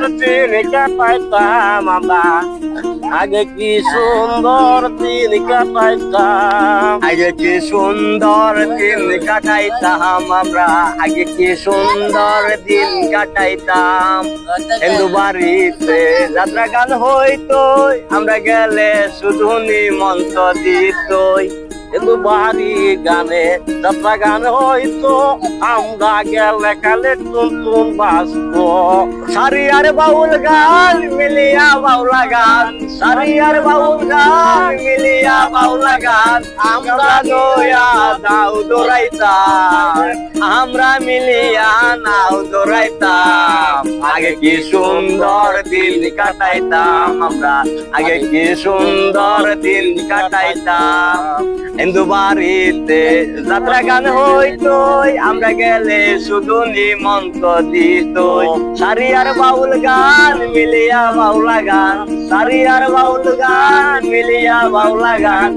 দিন কাটাইতাম আমরা, আগে কি সুন্দর দিন কাটাইতাম, আগে কি সুন্দর দিন কাটাইতাম আমরা, আগে কি সুন্দর দিন কাটাইতাম। হিন্দু বাড়িতে যাত্রা গান হইতো, আমরা গেলে শুধু নিমন্ত্র দিতই। হিন্দু বাড়ি গানে যাত্রা গান হইতো, আমরা গেলে কালে টুনটুন বাজতো। সারি আর বাউল গান মিলিয়া বাউলা গান, সারি আর বাউল গান মিলিয়া বাউলা গান, আমরা নয়া নাও দৌড়াইতাম, আমরা মিলিয়া নাও দৌড়াইতাম। আগে কি সুন্দর দিন কাটাইতাম আমরা, আগে কি সুন্দর দিন কাটাইতাম। হিন্দু বাড়িতে যাত্রা গান হইতো, আমরা গেলে শুধু নিমন্ত্র দিত। সারি আর বাউল গান মিলিয়া বাউলা গান, সারি আর বাউল গান মিলিয়া বাউলা গান,